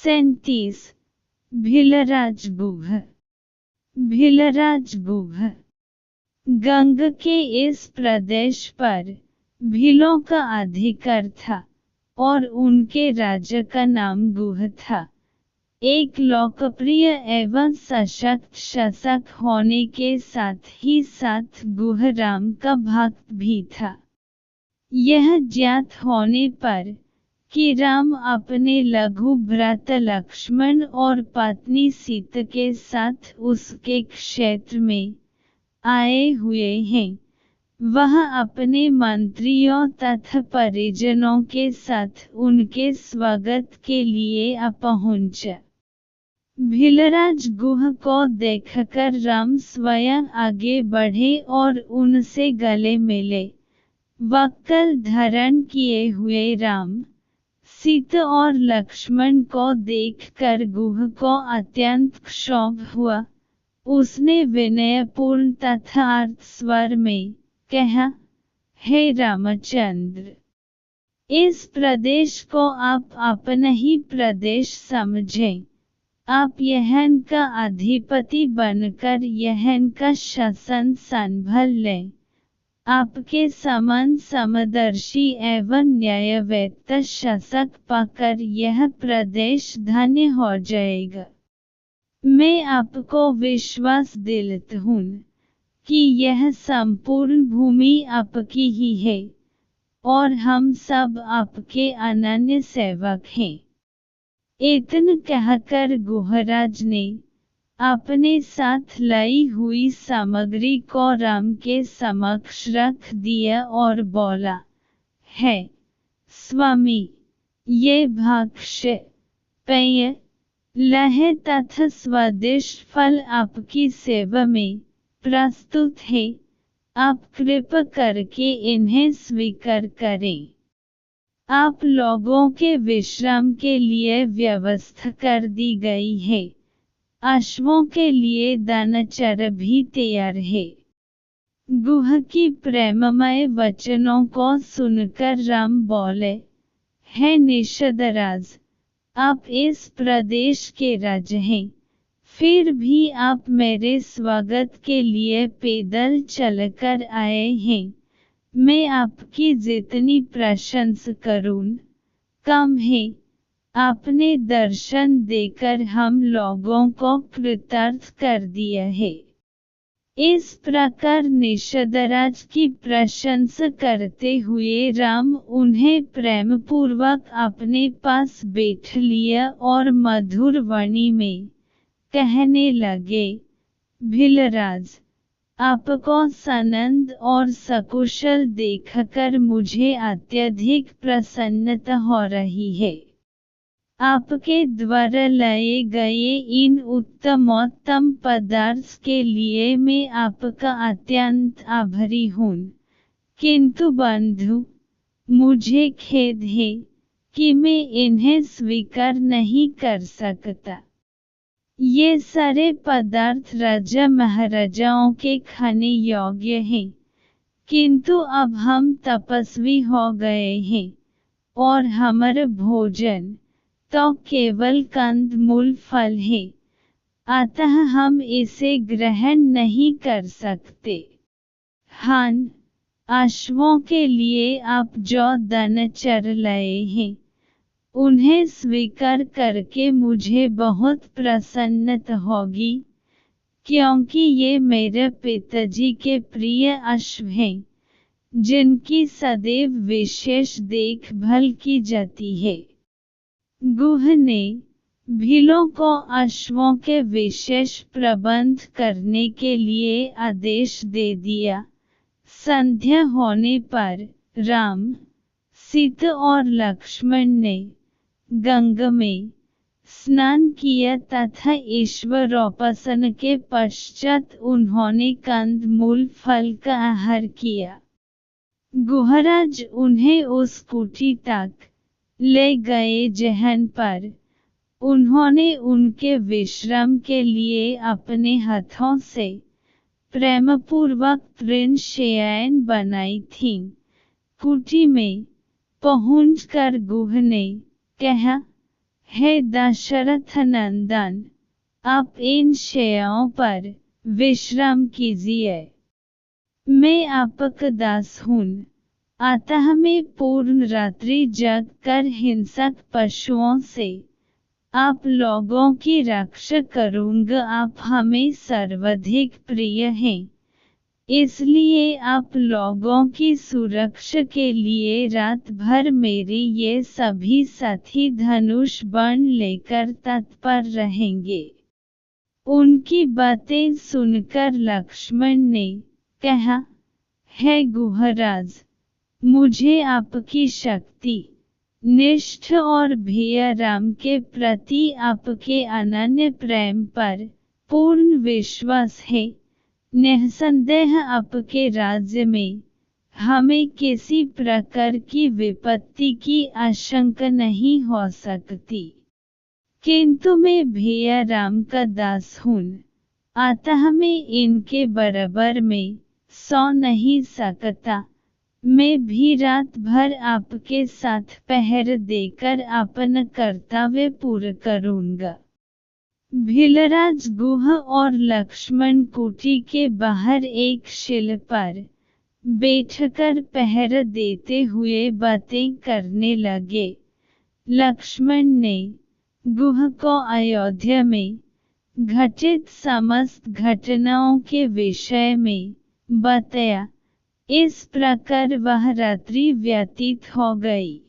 37 भीलराज गुह। भीलराज गुह गंग के इस प्रदेश पर भीलों का अधिकार था और उनके राज्य का नाम गुह था। एक लोकप्रिय एवं सशक्त शासक होने के साथ ही साथ गुह राम का भक्त भी था। यह ज्ञात होने पर कि राम अपने लघु भ्राता लक्ष्मण और पत्नी सीता के साथ उसके क्षेत्र में आए हुए हैं, वह अपने मंत्रियों तथा परिजनों के साथ उनके स्वागत के लिए पहुंचा। भीलराज गुह को देखकर राम स्वयं आगे बढ़े और उनसे गले मिले। वक्कल धारण किए हुए राम, सीता और लक्ष्मण को देखकर गुह को अत्यंत क्षोभ हुआ। उसने विनयपूर्ण तथा आर्त स्वर में कहा, हे रामचंद्र, इस प्रदेश को आप अपना ही प्रदेश समझें। आप यहन का अधिपति बनकर यहन का शासन संभाल लें। आपके समान समदर्शी एवं न्यायवेत्ता शासक पाकर यह प्रदेश धन्य हो जाएगा। मैं आपको विश्वास दिलाता हूँ कि यह संपूर्ण भूमि आपकी ही है और हम सब आपके अनन्य सेवक हैं। इतना कहकर गुहराज ने अपने साथ लाई हुई सामग्री को राम के समक्ष रख दिया और बोला, है स्वामी, ये भक्ष्य, पेय, लहे तथा स्वादिष्ट फल आपकी सेवा में प्रस्तुत है। आप कृपा करके इन्हें स्वीकार करें। आप लोगों के विश्राम के लिए व्यवस्था कर दी गई है। अश्वों के लिए दानाचारा भी तैयार है। गुह की प्रेममय वचनों को सुनकर राम बोले, हे निषदराज, आप इस प्रदेश के राजा हैं, फिर भी आप मेरे स्वागत के लिए पैदल चलकर आए हैं। मैं आपकी जितनी प्रशंसा करूं कम है। आपने दर्शन देकर हम लोगों को कृतार्थ कर दिया है। इस प्रकार निषदराज की प्रशंसा करते हुए राम उन्हें प्रेमपूर्वक अपने पास बैठ लिया और मधुर वाणी में कहने लगे, भीलराज, आपको सनंद और सकुशल देखकर मुझे अत्यधिक प्रसन्नता हो रही है। आपके द्वारा लाए गए इन उत्तमोत्तम पदार्थ के लिए मैं आपका अत्यंत आभारी हूँ, किंतु बंधु, मुझे खेद है कि मैं इन्हें स्वीकार नहीं कर सकता। ये सारे पदार्थ राजा महाराजाओं के खाने योग्य हैं, किंतु अब हम तपस्वी हो गए हैं और हमारा भोजन तो केवल कंदमूल फल है, अतः हम इसे ग्रहण नहीं कर सकते। हाँ, अश्वों के लिए आप जो दानाचारा लाए हैं, उन्हें स्वीकार करके मुझे बहुत प्रसन्नता होगी, क्योंकि ये मेरे पिताजी के प्रिय अश्व हैं, जिनकी सदैव विशेष देखभाल की जाती है। गुह ने भीलों को अश्वों के विशेष प्रबंध करने के लिए आदेश दे दिया। संध्या होने पर राम, सीता और लक्ष्मण ने गंगा में स्नान किया तथा ईश्वरोपासना के पश्चात उन्होंने कंदमूल फल का आहार किया। गुहराज उन्हें उस कुटी तक ले गए जहां पर उन्होंने उनके विश्राम के लिए अपने हाथों से प्रेमपूर्वक तृण शय्याएं बनाई थीं। कुटी में पहुंचकर गुह ने कहा, हे दशरथ नंदन, आप इन शैयों पर विश्राम कीजिए। मैं आपका दास हूँ, अतः मैं पूर्ण रात्रि जग कर हिंसक पशुओं से आप लोगों की रक्षा करूँगा। आप हमें सर्वाधिक प्रिय हैं, इसलिए आप लोगों की सुरक्षा के लिए रात भर मेरे ये सभी साथी धनुष बाण लेकर तत्पर रहेंगे। उनकी बातें सुनकर लक्ष्मण ने कहा, हे गुहराज, मुझे आपकी शक्ति, निष्ठा और भैया राम के प्रति आपके अनन्य प्रेम पर पूर्ण विश्वास है। निस्संदेह आपके राज्य में हमें किसी प्रकार की विपत्ति की आशंका नहीं हो सकती, किंतु मैं भैया राम का दास हूँ, अतः मैं इनके बराबर में सो नहीं सकता। मैं भी रात भर आपके साथ पहर देकर अपना कर्तव्य पूरा करूँगा। भीलराज गुह और लक्ष्मण कुटी के बाहर एक शिल पर बैठकर पहरा देते हुए बातें करने लगे। लक्ष्मण ने गुह को अयोध्या में घटित समस्त घटनाओं के विषय में बताया। इस प्रकार वह रात्रि व्यतीत हो गई।